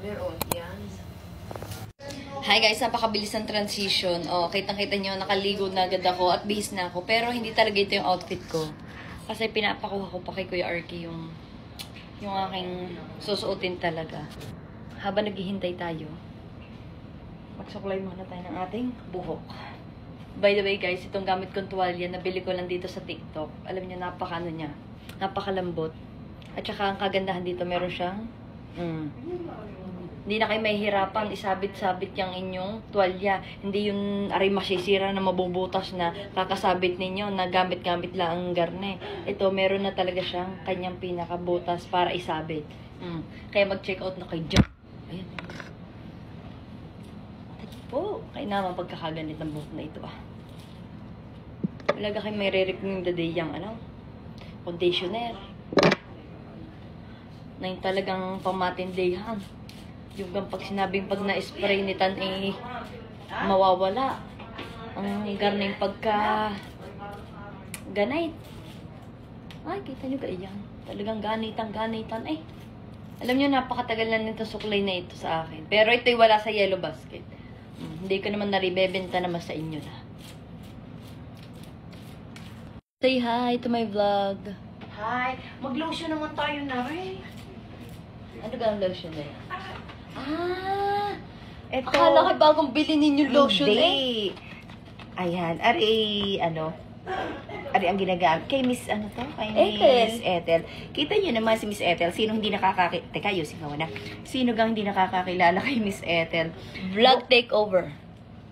Meron, yan. Hi guys, napakabilis ng transition. Oh, kitang-kita nyo, nakaligo na agad ako at bihis na ako. Pero hindi talaga ito yung outfit ko. Kasi pinapakuha ko pa kay Kuya Arky yung aking susuotin talaga. Habang naghihintay tayo, magsuklay muna tayo ng ating buhok. By the way guys, itong gamit kong tuwalya, nabili ko lang dito sa TikTok. Alam niyo, napaka-ano niya, napakalambot. At saka ang kagandahan dito, meron siyang hindi na kayo mahihirapan isabit-sabit yung inyong tuwalya. Hindi yung aray masisira na mabubutas na kakasabit ninyo na gamit-gamit lang ang garne. Ito, meron na talaga siyang kanyang pinakabutas para isabit. Kaya mag-check out na kayo dyan. Ayan. Po, kaya naman pagkakaganit ng buhok na ito Talaga kayo may re-recommend the day yung conditioner. Na yung talagang pamatindihan. Yung pag sinabing pag na-spray ni Tan mawawala. Ang garning pagka ganit. Ay, kita nyo ba yan? Talagang ganitan Alam nyo, napakatagal na nito suklay na ito sa akin. Pero ito'y wala sa yellow basket. Hindi ko naman naribebenta naman sa inyo na. Say hi to my vlog. Hi, mag-lotion naman tayo na Ano ba ang lotion na yun? Ito. Akala ko bagong bili ninyo lotion Ayan, ari ang ginagamit. Kay Miss, Kay Ethel. Miss Ethel. Kita niyo naman si Miss Ethel. Sino hindi Teka, ayusin ko na. Sino gang hindi nakakakilala kay Miss Ethel? Vlog takeover.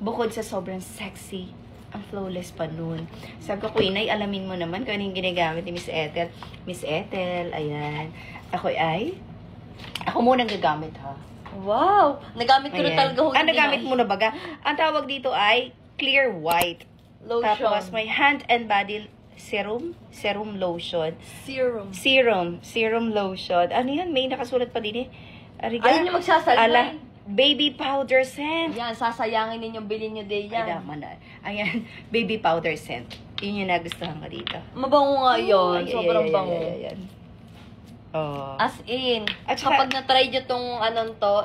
Bukod sa sobrang sexy, ang flawless pa nun. Sabi ko, Inay, alamin mo naman kung ano yung ginagamit ni Miss Ethel. Miss Ethel, ayan. Ako munang gagamit, ha? Wow! Nagamit ko na talaga nagamit mo na baga? Ang tawag dito ay clear white. Lotion. Tapos may hand and body serum lotion. Serum lotion. Ano yan? May nakasulat pa din Ayun yung magsasalmay. Baby powder scent. Yan, sasayangin ninyong bilhin nyo din yan. Ay, naman na. Ayan, baby powder scent. Yun yung nagustuhan ko dito. Mabango nga yun. Sobrang bango. Ayan. Oh. As in, At saka, kapag na-try nyo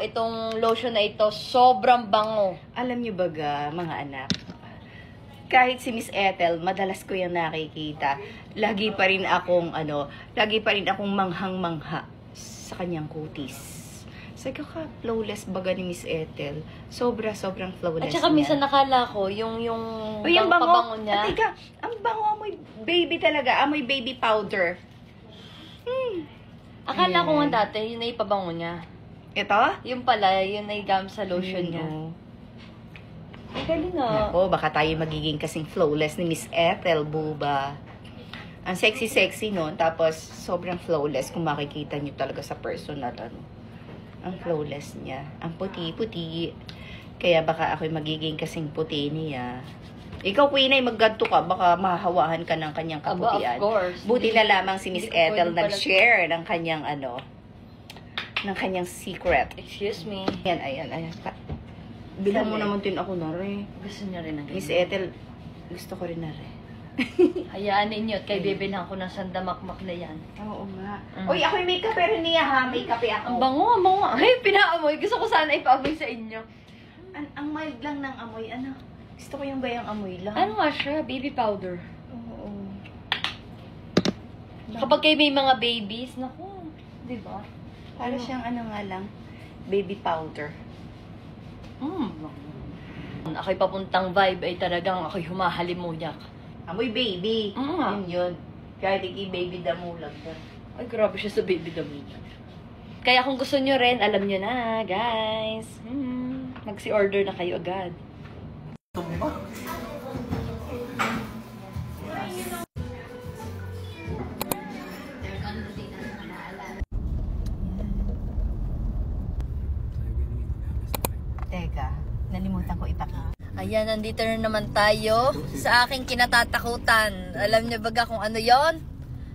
itong lotion na ito, sobrang bango. Alam nyo baga, mga anak, kahit si Miss Ethel, madalas ko yung nakikita, lagi pa rin akong manghang-mangha sa kanyang kutis. Sabi ko flawless baga ni Miss Ethel. Sobrang flawless At saka minsan nakala ko, yung pabango niya. Teka, ang bango, amoy baby talaga, amoy baby powder. Akala ko nga dati, yun na ipabango niya. Ito? Yung pala, yun na igam sa lotion niya. Ang galing Ako, baka tayo magiging kasing flawless ni Miss Ethel, buba. Ang sexy noon, tapos sobrang flawless kung makikita nyo talaga sa personal, Ang flawless niya. Ang puti-puti. Kaya baka ako'y magiging kasing puti niya. Ikaw, Queen, ay magganto ka, baka mahahawahan ka ng kanyang kaputian. Of course. Buti na lamang si Miss Ethel nag-share ng kanyang secret. Excuse me. Ayan. Bilang mo naman din ako na rin. Gusto niya rin ang ganyan. Miss Ethel, gusto ko rin na rin. Hayaan ninyo at kay bibilhan ko ng sandamakmak na yan. Oo nga. Uy, ako'y may kape rin niya ha. May kape ako. Ang bango. Ay, pinaamoy. Gusto ko sana ipaamoy sa inyo. Ang mild lang ng amoy. Gusto ko yung bayang amoy lang. Ano nga siya? Baby powder. Oo. Kapag kayo may mga babies, naku, di ba? Para siyang baby powder. Ako'y papuntang vibe ay talagang ako'y humahalimuyak. Amoy baby. Yun. Kahit baby damulag yan. Ay, grabe siya sa baby damulag. Kaya kung gusto nyo rin, alam nyo na, guys. Magsi-order na kayo agad. Teka, nalimutan ko ipakita. Ayan, nandito na naman tayo sa aking kinatatakutan. Alam niyo ba kung ano yon?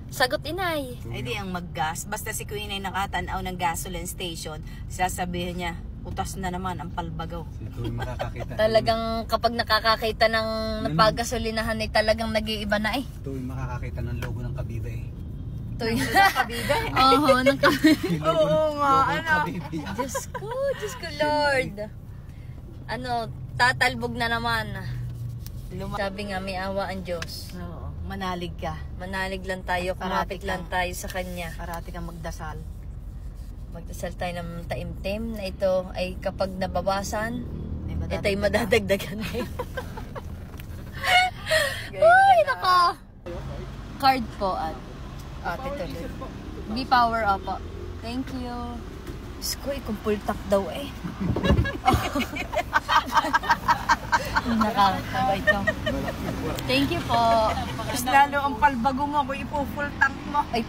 Sagot, Inay. Ay di ang maggas. Basta si Queen ay nakatanaw ng gasoline station, sasabihin niya, utas na naman ang palbagaw. Talagang kapag nakakakita ng napagasolinahan ay talagang nag-iiba na Ito yung makakakita ng logo ng Kabiba Ito yun. Kabibay. Oo, Oo nga, ano. Diyos ko, Lord. Ano, tatalbog na naman. Sabi nga, may awa ang Diyos. Oo, manalig ka. Manalig lang tayo, kumapit lang tayo sa Kanya. Parati kang magdasal. Magdasal tayo ng taimtim na ito ay kapag nababasan, Ay, ito ay madadagdagan din. Ay, naka! Card po at Ate tuloy. be power up po. Thank you. Diyos ko, ikumpultak daw eh. Nakakatawa ito. Thank you po. Mas lalo ang palbago mo kung ipo-full tank mo. Ay,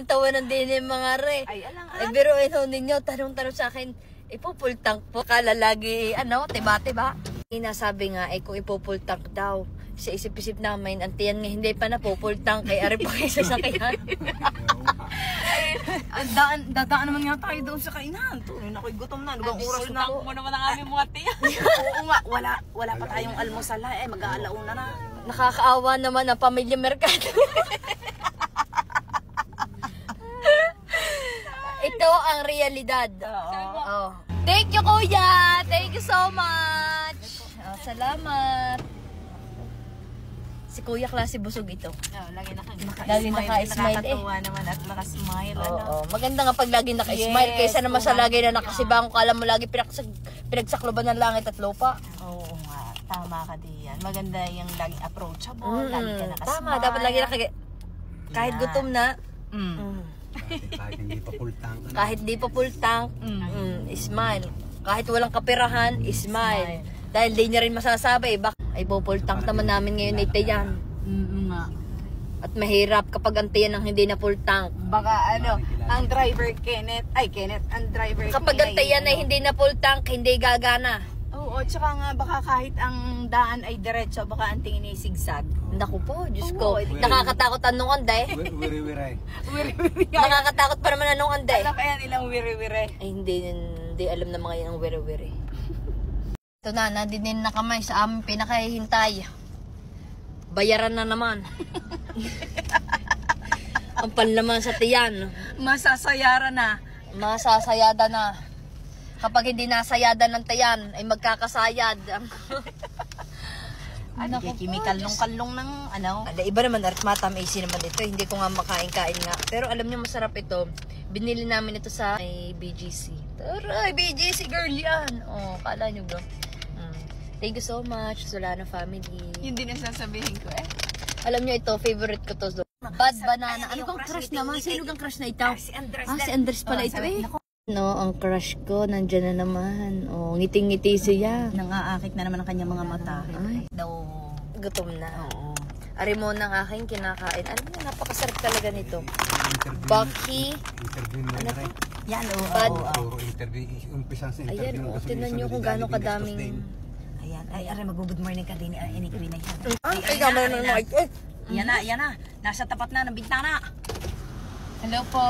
tawanan din yung mga re. Ay, alang Ay, biruin ho ninyo, tanong-tanong sa akin, ipupul tank po, kala lagi, tiba-tiba. Inasabi nga, kung ipupul tank daw, sa isip-isip namin, ang tiyan nga hindi pa na pupul tank, kay ari po kayo sa sakyan. Dadaan naman nga tayo doon sa kainan. Tuloy na ako'y gutom na. Lugang oras na ako. Mo naman ang aming mga tiyan. Oo nga, wala pa tayong almusal. Mag-aalauna na. Nakakaawa naman ang pamilya Mercado. Ito ang realidad. Oh. Thank you, Kuya! Thank you so much! Salamat! Si Kuya klase busog ito. Lagi Lagi naka-smile Nakakatawa naman at naka-smile. Oo. Maganda nga pag lagi naka-smile kaysa naman sa lagi na nakasibang kala mo lagi pinagsakloban ng langit at lupa. Oo nga, tama ka diyan. Maganda yung laging approachable, lagi ka nakasmile. Tama, dapat lagi kahit gutom na. Kahit hindi pa full tank. Kahit di pa full tank, smile. Kahit walang kapirahan, smile. Dahil di niya rin masasabi, ay full tank naman namin ngayon ni Tiyan. Nga. At mahirap kapag ang Tiyan ang hindi na full tank. Baka ang driver ang driver Kapag ang Tiyan ay hindi na full tank, hindi gagana. Oo, tsaka nga baka kahit ang daan ay diretso, baka ang tingin ay sigsag. Naku po, Diyos ko. Nakakatakot anong anday. Wiri-wiray. Wiri-wiri. Nakakatakot pa naman anong anday. Alam kaya nilang wiri-wiri. Ay, hindi alam na mga yan ang wiri-wiri. Ito na, nandinin na kami sa aming pinakahihintay. Bayaran na naman. Ang panlaman sa tiyan. Masasayaran na. Masasayada na. Kapag hindi nasayada ng tiyan, ay magkakasayad. Chemical nung kalong ng Iba naman, matamis naman ito. Hindi ko nga makain-kain nga. Pero alam niyo masarap ito. Binili namin ito sa BGC. Taray, BGC girl yan. Oh, kala niyo ba? Thank you so much, Solano family. Yun din ang sasabihin ko Alam niyo ito, favorite ko to. Bad banana. Ano kang crush naman? Sino kang crush na ito? Si Andres. Si Andres pala ito eh. No, ang crush ko, nandyan na naman. Oh, ngiting-ngiti siya. Nangaakit na naman ang kanyang mga mata. Ay, Daw. gutom na. Oo. Ari mo ng aking kinakain. Alam mo, napakasarap talaga nito. Baki. Interview mo na rin. Yan, oo. Bad. Puro interview. Umpisa sa interview. Ayan, oh, tinan nyo kung gaano kadaming... Ayan. Ay, aray, mag-good morning ka din. Inikwi na yan. Ay, gamay na naman. Yan na. Nasa tapat na ng bintana. Hello po.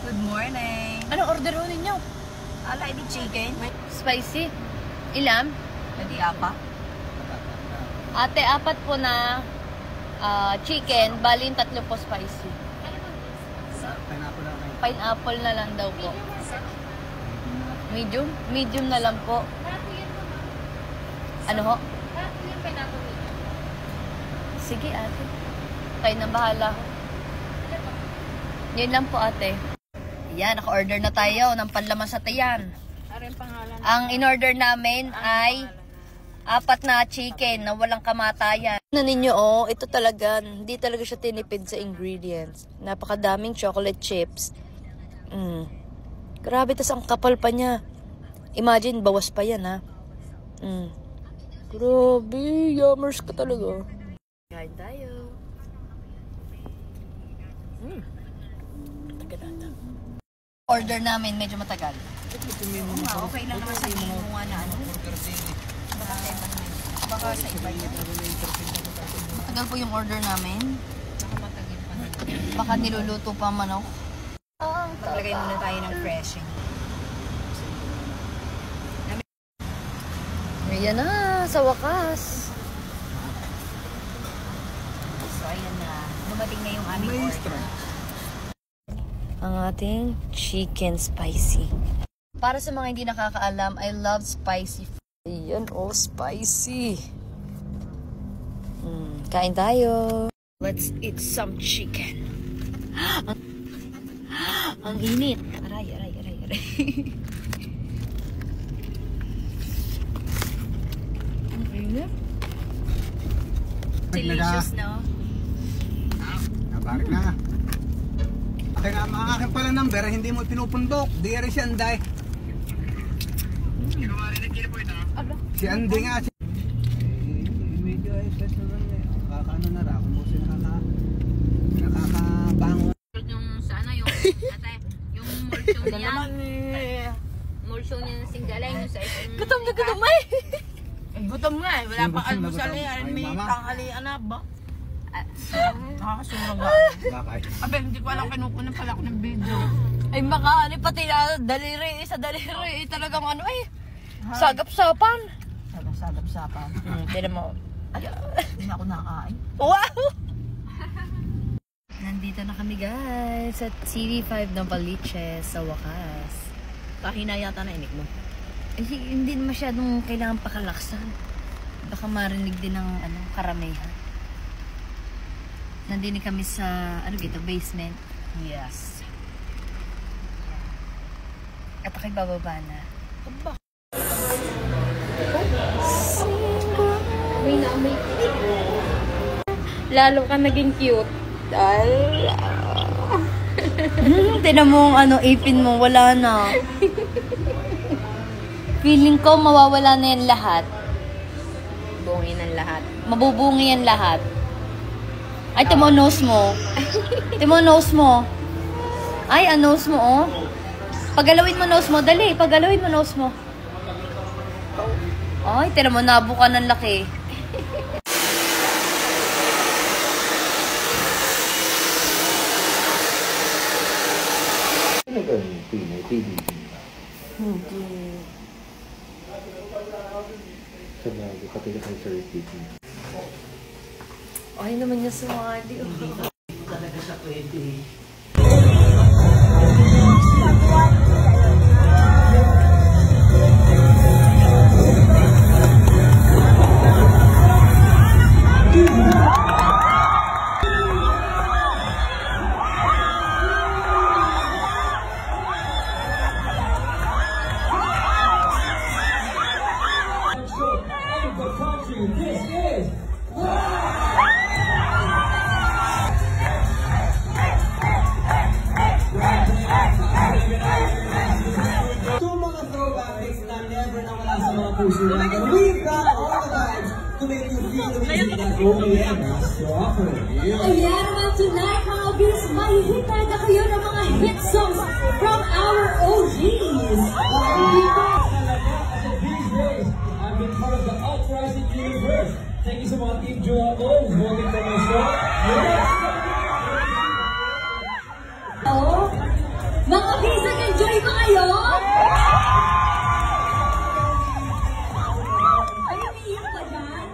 Good morning. Ano order ho ninyo? Ala, edi chicken. Spicy. Ilam? Edi apa. Ate, 4 po na chicken, balin 3 po spicy. Pineapple na rin. Pineapple na lang daw po. Medium? Medium na lang po. Ano ho? Sige ate. Kayo na bahala ho. Yun lang po ate. Yan, naka-order na tayo ng panlaman sa tiyan. Aray, pangalan. Ang in-order namin ay 4 na chicken na walang kamatayan. Ano ninyo, ito talaga, hindi talaga siya tinipid sa ingredients. Napakadaming chocolate chips. Grabe, tas ang kapal pa niya. Imagine, bawas pa yan, ha? Grabe, yummers ka talaga. Kain tayo. Tagal ata. Order namin, medyo matagal. Okay lang naman sa mga na Baka sa iba yun. Matagal po yung order namin. Baka niluluto pa manok. Maglagay muna tayo ng freshing. Ayan na, sa wakas. So, ayan na. dumating na yung aming May order. strike. Ang ating chicken spicy. Para sa mga hindi nakakaalam, I love spicy food. Ayan, oh, spicy. Kain tayo. Let's eat some chicken. Ang init. Aray. Ang init. Delicious, no? Nabarik na. Akin na, mga akin pala number, hindi mo pinupundok. Di rin si Anday. Si Andy nga. Medyo SS naman eh. Nakakaano na ra. Kung mo siya nakakabangon. Yung sa ano, yung ate, yung mulsyo niya. Mulsyo niya ng Singgalay, yung sa isang... Gutom na gutom ay! Gutom nga eh, wala pang Gutom na almusal gutom. eh, Ay, may mama. tanghalian na ba? Nakakasurang nga. Bakay. Abe, hindi ko alam, kinukunan pala ako ng video. Ay baka ano, pati daliri, sa daliri, talagang ano ay, sagap-sapan. Sagap-sapan. Tira mo. Hindi na ako nakain. Wow! Nandito na kami guys sa TV5 ng Baliches sa wakas. Kahina yata na inik mo. Hindi masyadong kailangan pakalaksan. Baka marinig din ng ano, karamihan. Nandito kami sa basement. Yes. At ako'y bababa na. Lalo ka naging cute. Tinan mo ang ipin mo, wala na. Feeling ko mawawala na yan lahat. Bungin ang lahat. Mabubungi yan lahat. Ay, timo nose mo. Timo nose mo. Ay, ang nose mo, oh. Pagalawin mo nose mo. Dali, pagalawin mo nose mo. Ay, tira mo, nabuka ng laki. Hindi. Sa bago, pati na kang Sir TV. Ay, naman niya sumali. Talaga siya pwede. We've got all the vibes to make you feel the music that OEM has to offer. Ayan naman tonight, mga bis, mahihintay na kayo ng mga hit songs from our OGs. These days, I've been part of the Uprising universe. Thank you so much, Team Joaco, who's voting for my show. Oh, mga bis, nag-enjoy ba kayo? Ay, umiiyak ka dyan?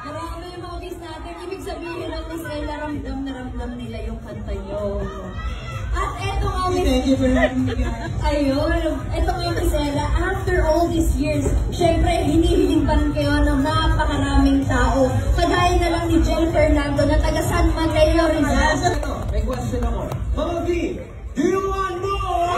Marami yung mga bis natin. Ibig sabihin lang ni Stella, ramdam na ramdam nila yung kanta nyo. At eto nga, Thank you for having me, guys. ayun, eto nga Miss Ella, after all these years, syempre hinihiling pa rin kayo ng napakaraming tao. Kagaya na lang ni Jel Fernando na taga San Mateo Rizal. May question ako. Mga B, do you want more?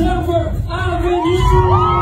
Jennifer Avenue!